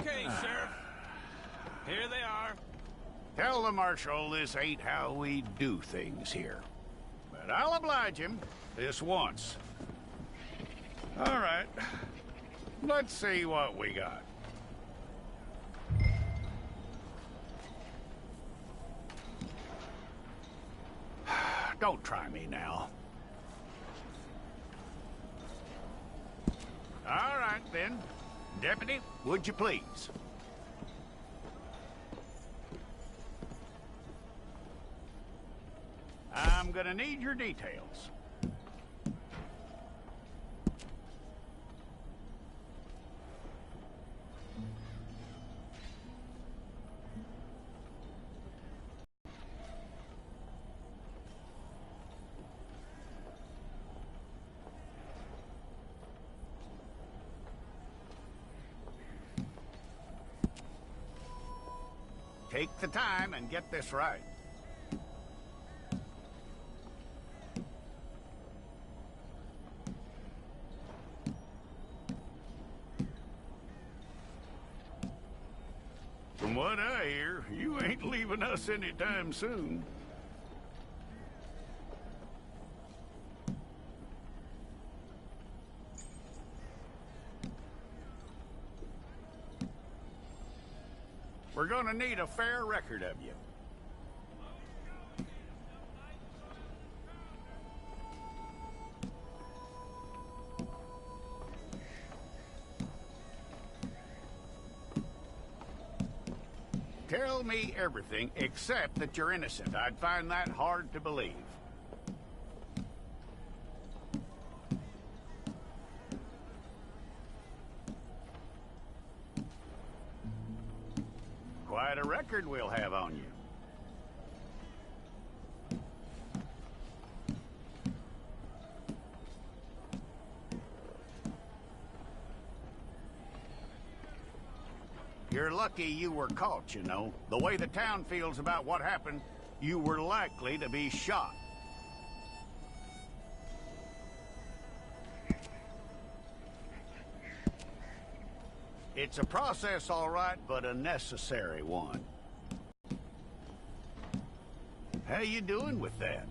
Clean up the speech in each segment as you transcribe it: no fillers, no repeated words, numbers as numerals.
Okay, Sheriff. Here they are. Tell the Marshal this ain't how we do things here. But I'll oblige him this once. All right. Let's see what we got. Don't try me now. All right, then. Deputy, would you please? I'm gonna need your details. Take the time and get this right. From what I hear, you ain't leaving us anytime soon. We're gonna need a fair record of you. Tell me everything except that you're innocent. I'd find that hard to believe. Quite a record we'll have on you. You're lucky you were caught, you know. The way the town feels about what happened, you were likely to be shot. It's a process, all right, but a necessary one. How you doing with that?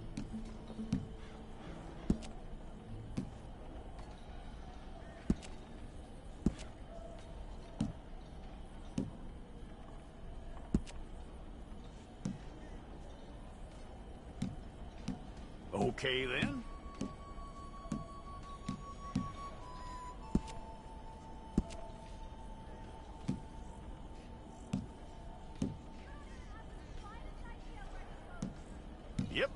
Okay, then. Yep.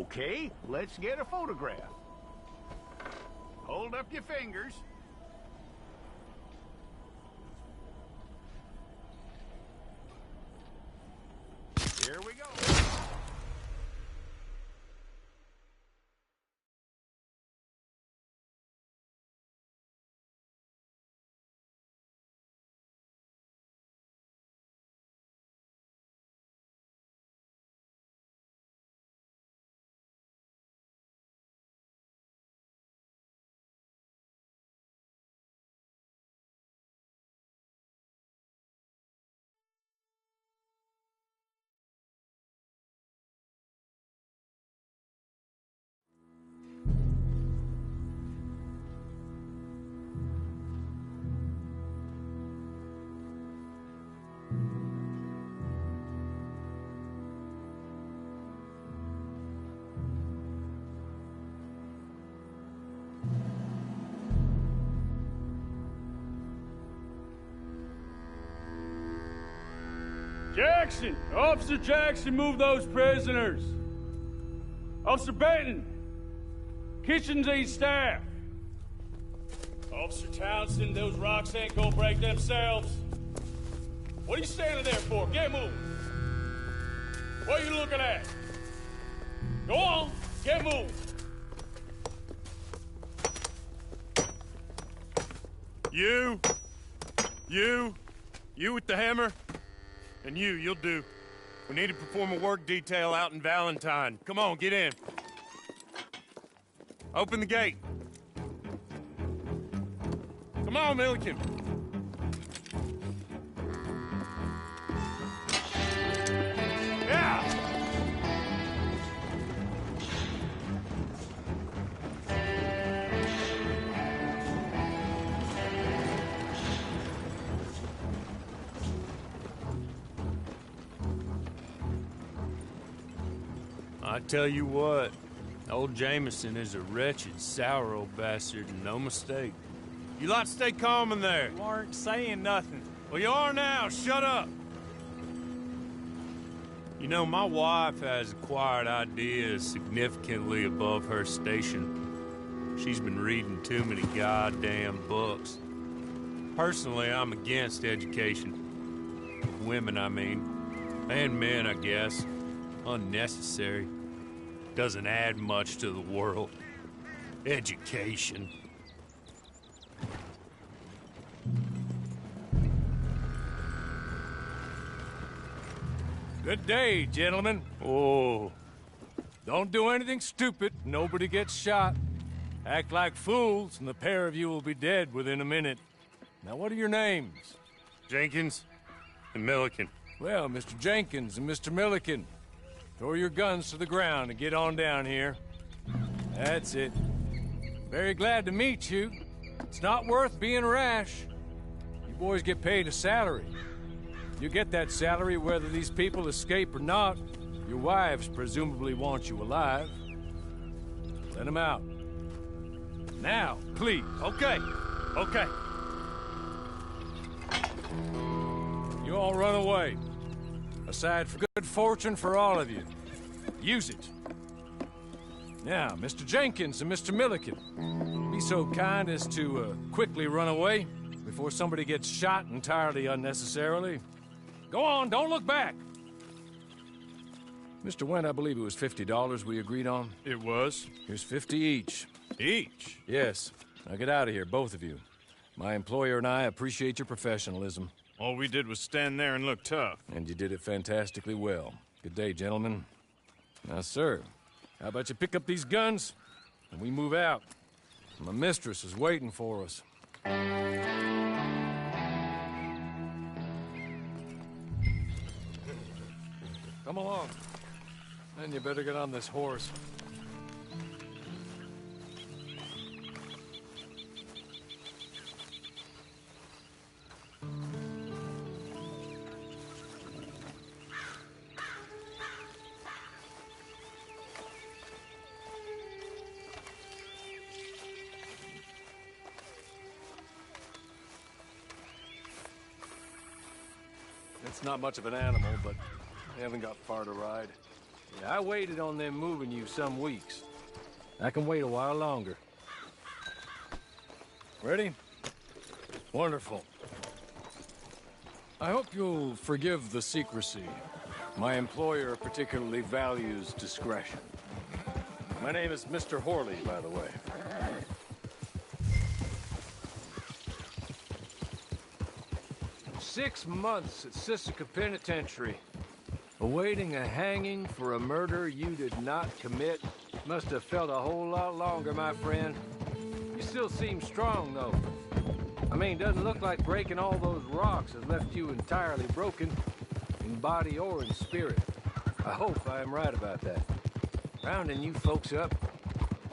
Okay, let's get a photograph. Hold up your fingers. Here we go. Jackson! Officer Jackson, move those prisoners! Officer Benton! Kitchens aid staff! Officer Townsend, those rocks ain't gonna break themselves. What are you standing there for? Get moving! What are you looking at? Go on, get moving! You with the hammer? And you'll do. We need to perform a work detail out in Valentine. Come on, get in. Open the gate. Come on, Milliken. Yeah! I tell you what, old Jameson is a wretched, sour old bastard, and no mistake. You lot stay calm in there. You aren't saying nothing. Well, you are now. Shut up. You know, my wife has acquired ideas significantly above her station. She's been reading too many goddamn books. Personally, I'm against education. Of women, I mean. And men, I guess. Unnecessary. Doesn't add much to the world. Education. Good day, gentlemen. Oh, Don't do anything stupid. Nobody gets shot. Act like fools, and the pair of you will be dead within a minute. Now, what are your names? Jenkins and Milliken. Well, Mr. Jenkins and Mr. Milliken, throw your guns to the ground and get on down here. That's it. Very glad to meet you. It's not worth being rash. You boys get paid a salary. You get that salary whether these people escape or not. Your wives presumably want you alive. Let them out. Now, please. Okay. You all run away. Aside for good fortune for all of you. Use it. Now, Mr. Jenkins and Mr. Milliken, be so kind as to quickly run away before somebody gets shot entirely unnecessarily. Go on, don't look back. Mr. Wendt, I believe it was $50 we agreed on. It was. Here's 50 each. Each? Yes. Now get out of here, both of you. My employer and I appreciate your professionalism. All we did was stand there and look tough. And you did it fantastically well. Good day, gentlemen. Now, sir, how about you pick up these guns and we move out? My mistress is waiting for us. Come along. Then you better get on this horse. It's not much of an animal, but they haven't got far to ride. Yeah, I waited on them moving you some weeks. I can wait a while longer. Ready? Wonderful. I hope you'll forgive the secrecy. My employer particularly values discretion. My name is Mr. Horley, by the way. 6 months at Sisika Penitentiary, awaiting a hanging for a murder you did not commit. Must have felt a whole lot longer, my friend. You still seem strong, though. I mean, doesn't look like breaking all those rocks has left you entirely broken, in body or in spirit. I hope I am right about that. Rounding you folks up,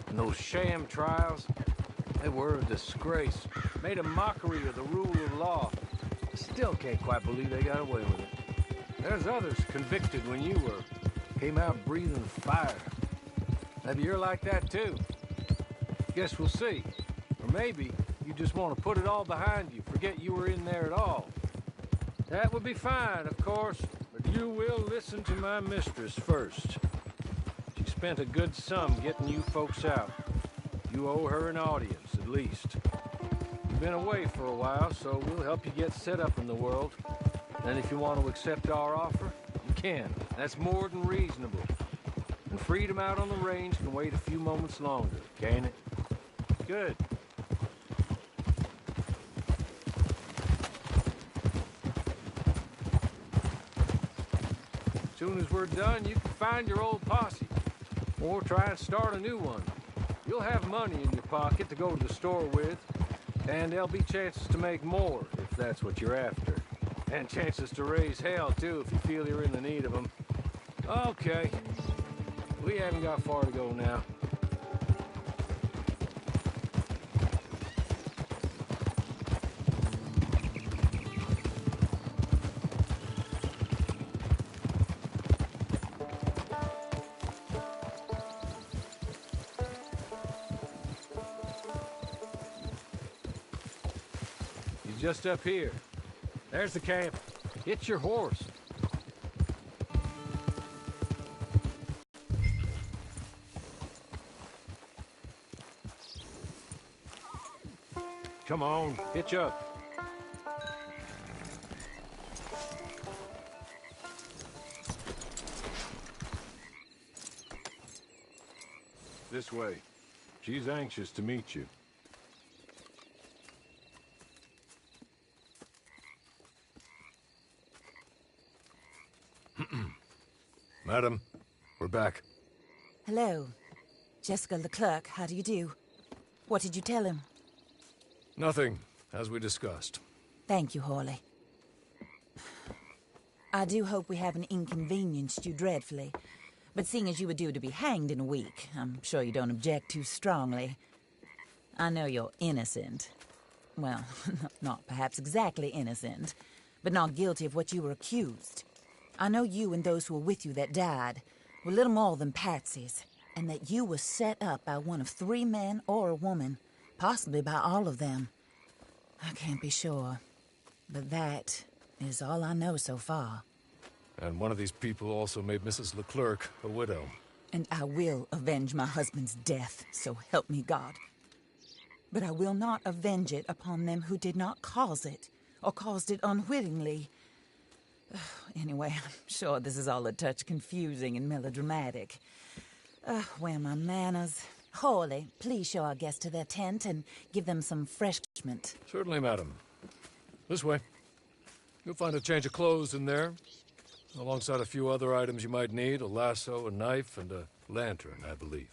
and those sham trials, they were a disgrace. Made a mockery of the rule of law. Still can't quite believe they got away with it. There's others convicted when you were. Came out breathing fire. Maybe you're like that too. Guess we'll see. Or maybe you just want to put it all behind you, forget you were in there at all. That would be fine, of course, but you will listen to my mistress first. She spent a good sum getting you folks out. You owe her an audience, at least. You've been away for a while, so we'll help you get set up in the world. And if you want to accept our offer, you can. That's more than reasonable. And freedom out on the range can wait a few moments longer, can't it? Good. As soon as we're done, you can find your old posse. Or try and start a new one. You'll have money in your pocket to go to the store with. And there'll be chances to make more, if that's what you're after. And chances to raise hell, too, if you feel you're in the need of them. Okay. We haven't got far to go now. He's just up here. There's the camp. Get your horse. Come on, hitch up. This way. She's anxious to meet you. Madam, we're back. Hello. Jessica Leclerc, how do you do? What did you tell him? Nothing, as we discussed. Thank you, Hawley. I do hope we haven't inconvenienced you dreadfully. But seeing as you were due to be hanged in a week, I'm sure you don't object too strongly. I know you're innocent. Well, not perhaps exactly innocent, but not guilty of what you were accused. I know you and those who were with you that died were little more than patsies, and that you were set up by one of 3 men or a woman, possibly by all of them. I can't be sure, but that is all I know so far. And one of these people also made Mrs. Leclerc a widow. And I will avenge my husband's death, so help me God. But I will not avenge it upon them who did not cause it, or caused it unwittingly. Anyway, I'm sure this is all a touch confusing and melodramatic. Where are my manners? Hawley, please show our guests to their tent and give them some refreshment. Certainly, madam. This way. You'll find a change of clothes in there, alongside a few other items you might need, a lasso, a knife, and a lantern, I believe.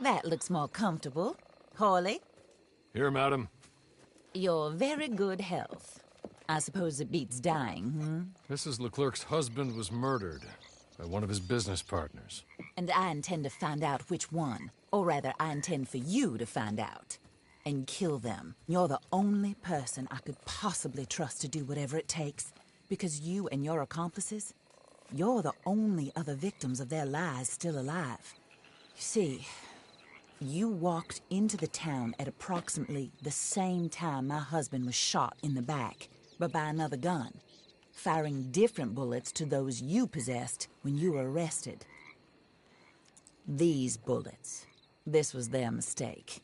That looks more comfortable. Hawley, Here, madam. your very good health. I suppose it beats dying, Mrs. Leclerc's husband was murdered by one of his business partners. And I intend to find out which one. Or rather, I intend for you to find out. And kill them. You're the only person I could possibly trust to do whatever it takes. Because you and your accomplices, you're the only other victims of their lies still alive. You see, you walked into the town at approximately the same time my husband was shot in the back, but by another gun, firing different bullets to those you possessed when you were arrested. These bullets, this was their mistake.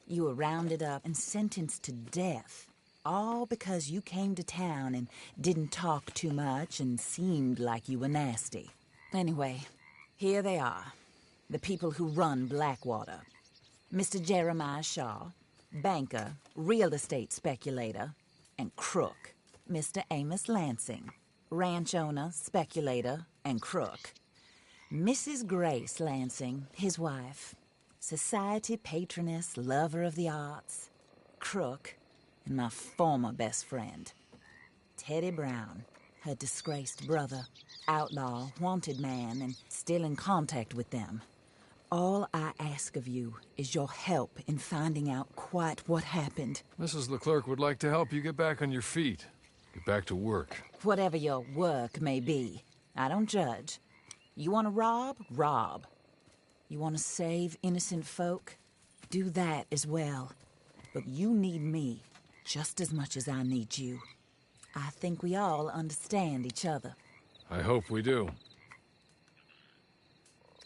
You were rounded up and sentenced to death, all because you came to town and didn't talk too much and seemed like you were nasty. Anyway, here they are, the people who run Blackwater. Mr. Jeremiah Shaw, banker, real estate speculator, and crook. Mr. Amos Lansing, ranch owner, speculator, and crook. Mrs. Grace Lansing, his wife, society patroness, lover of the arts, crook, and my former best friend. Teddy Brown, her disgraced brother, outlaw, wanted man, and still in contact with them. All I ask of you is your help in finding out quite what happened. Mrs. Leclerc would like to help you get back on your feet. Get back to work. Whatever your work may be, I don't judge. You want to rob? Rob. You want to save innocent folk? Do that as well. But you need me just as much as I need you. I think we all understand each other. I hope we do.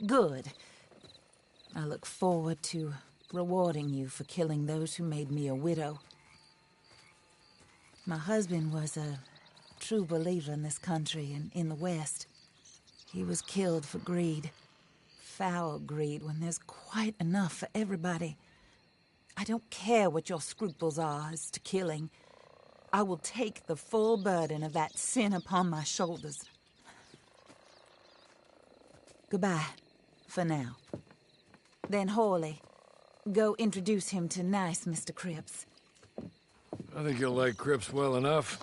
Good. I look forward to rewarding you for killing those who made me a widow. My husband was a true believer in this country and in the West. He was killed for greed. Foul greed when there's quite enough for everybody. I don't care what your scruples are as to killing. I will take the full burden of that sin upon my shoulders. Goodbye, for now. Then Hawley, go introduce him to nice Mr. Cripps. I think you'll like Cripps well enough.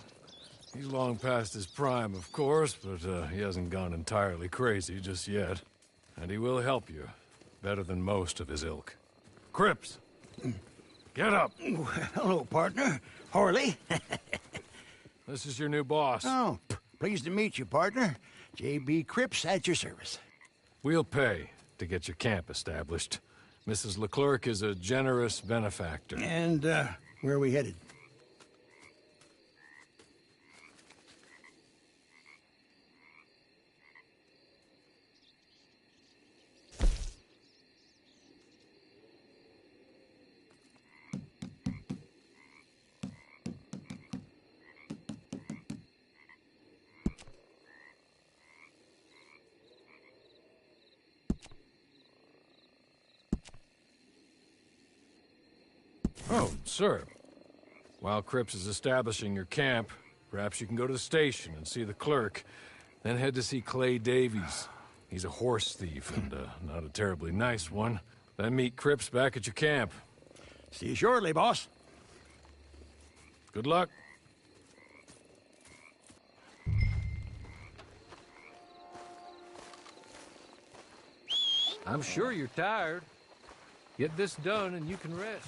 He's long past his prime, of course, but he hasn't gone entirely crazy just yet. And he will help you, better than most of his ilk. Cripps! Get up! Hello, partner. Hawley. This is your new boss. Oh, pleased to meet you, partner. J.B. Cripps at your service. We'll pay to get your camp established. Mrs. Leclerc is a generous benefactor. And, where are we headed? Oh, sir. While Cripps is establishing your camp, perhaps you can go to the station and see the clerk, then head to see Clay Davies. He's a horse thief, and not a terribly nice one. Then meet Cripps back at your camp. See you shortly, boss. Good luck. I'm sure you're tired. Get this done and you can rest.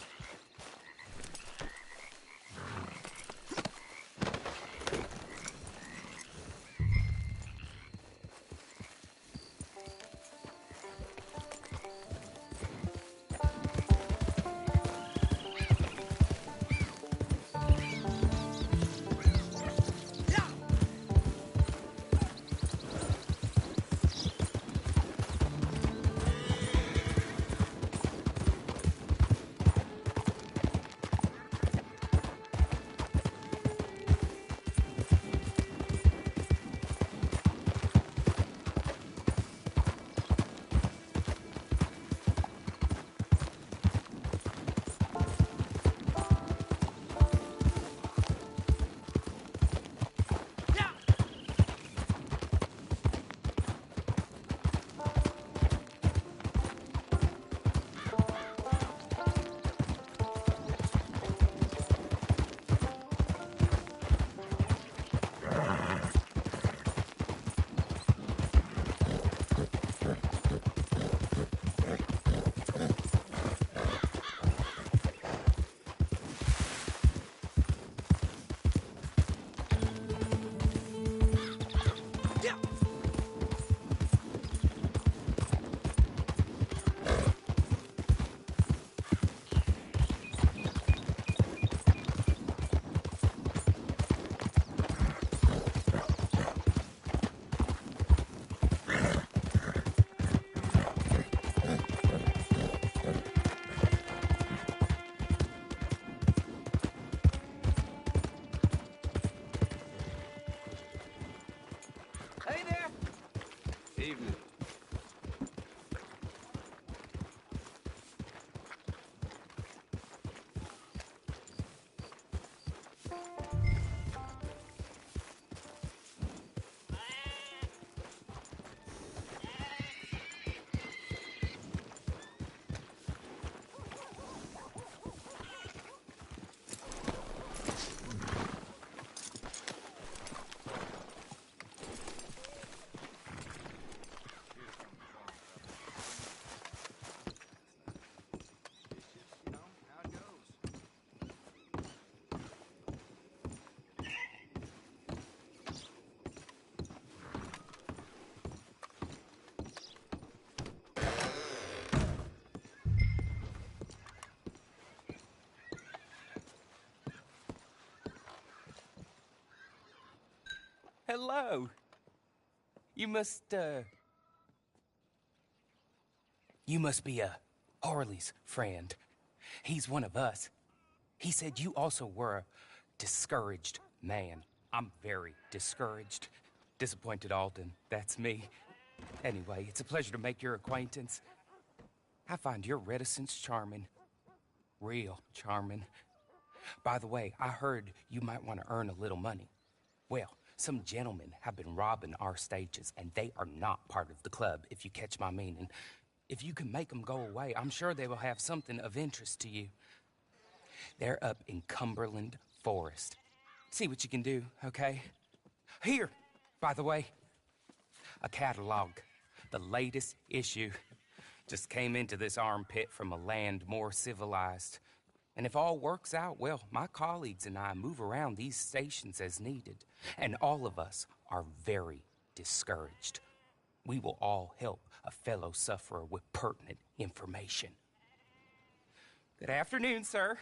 Hello. You must be Harley's friend. He's one of us. He said you also were a discouraged man. I'm very discouraged. Disappointed Alden, that's me. Anyway, it's a pleasure to make your acquaintance. I find your reticence charming. Real charming. By the way, I heard you might want to earn a little money. Well, some gentlemen have been robbing our stages, and they are not part of the club, if you catch my meaning. If you can make them go away, I'm sure they will have something of interest to you. They're up in Cumberland Forest. See what you can do, okay? Here, by the way, a catalog. The latest issue. Just came into this armpit from a land more civilized. And if all works out, well, my colleagues and I move around these stations as needed. And all of us are very discouraged. We will all help a fellow sufferer with pertinent information. Good afternoon, sir.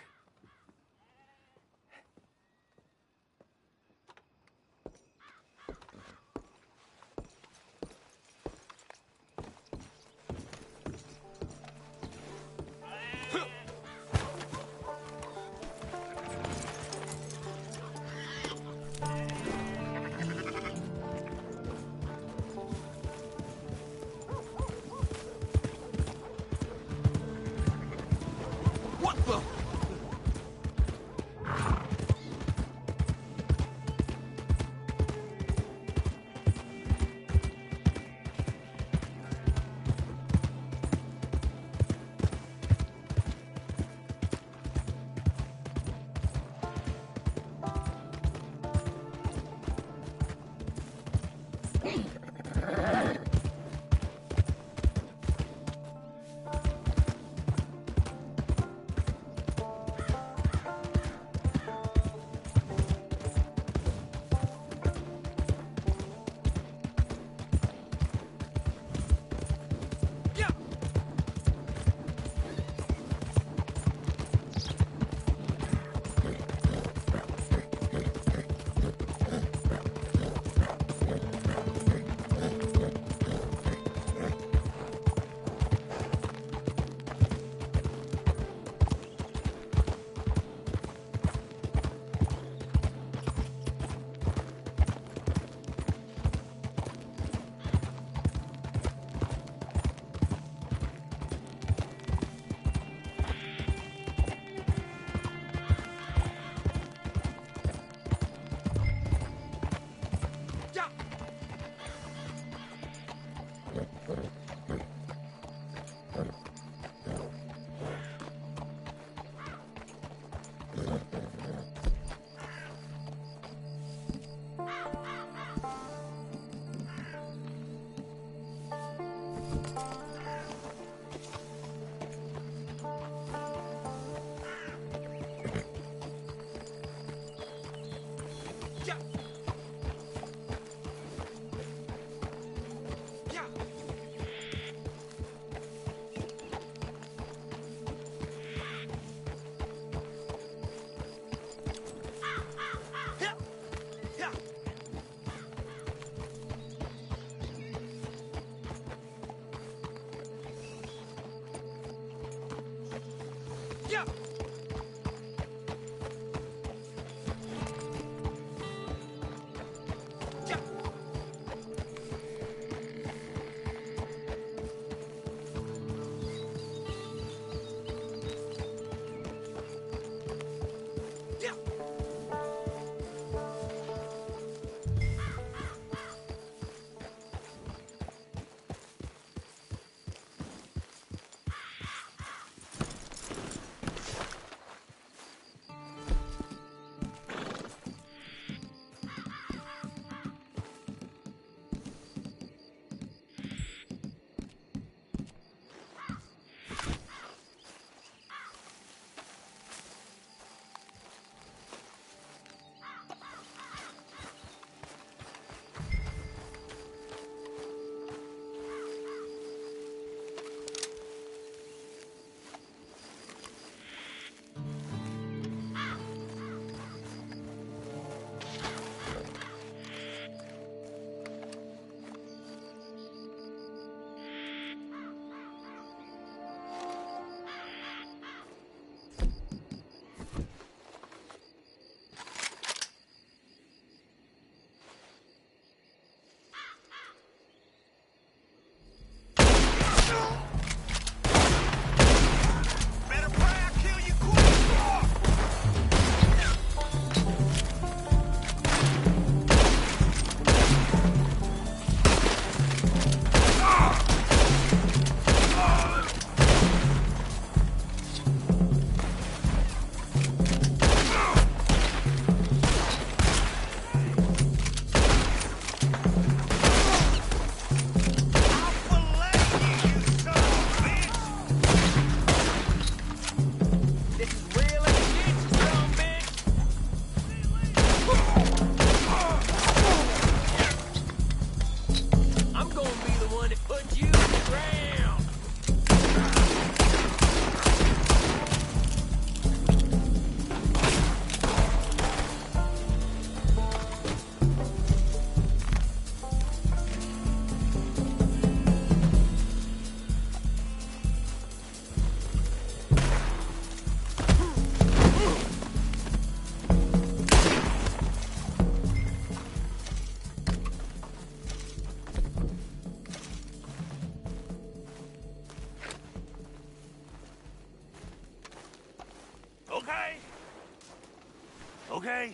okay?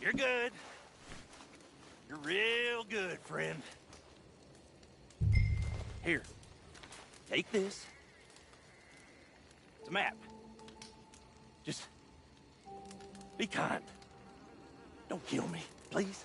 You're good. You're real good, friend. Here, take this. It's a map. Just be kind. Don't kill me, please.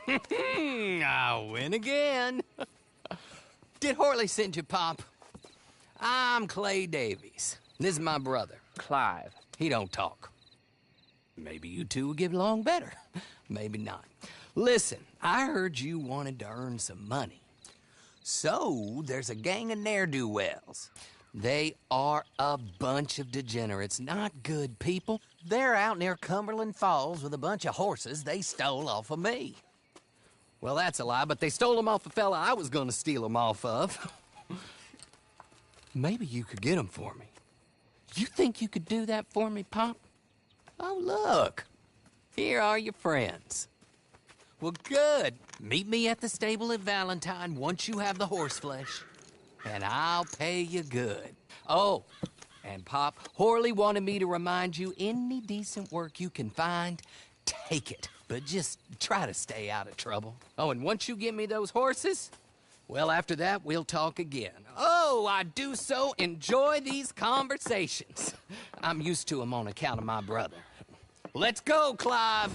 I'll win again. Did Horley send you, Pop? I'm Clay Davies. This is my brother, Clive. He don't talk. Maybe you two will get along better. Maybe not. Listen, I heard you wanted to earn some money. So, there's a gang of ne'er-do-wells. They are a bunch of degenerates, not good people. They're out near Cumberland Falls with a bunch of horses they stole off of me. Well, that's a lie, but they stole them off a fella I was gonna steal them off of. Maybe you could get them for me. You think you could do that for me, Pop? Oh, look. Here are your friends. Well, good. Meet me at the stable at Valentine once you have the horse flesh, and I'll pay you good. Oh, and Pop, Horley wanted me to remind you, any decent work you can find, take it. But just try to stay out of trouble. Oh, and once you give me those horses, well, after that, we'll talk again. Oh, I do so enjoy these conversations. I'm used to them on account of my brother. Let's go, Clive.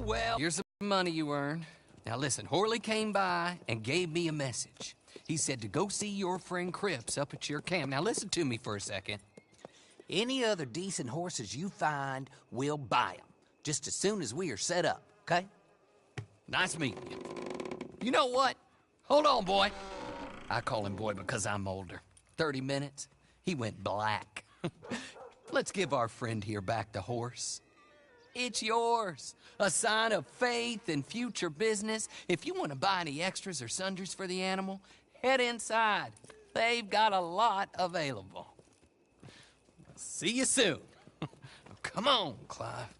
Well, here's the money you earned. Now listen, Horley came by and gave me a message. He said to go see your friend Cripps up at your camp. Now listen to me for a second. Any other decent horses you find, we'll buy them. Just as soon as we are set up, okay? Nice meeting you. You know what? Hold on, boy. I call him boy because I'm older. 30 minutes, he went black. Let's give our friend here back the horse. It's yours. A sign of faith and future business. If you want to buy any extras or sundries for the animal, head inside. They've got a lot available. See you soon. Come on, Clive.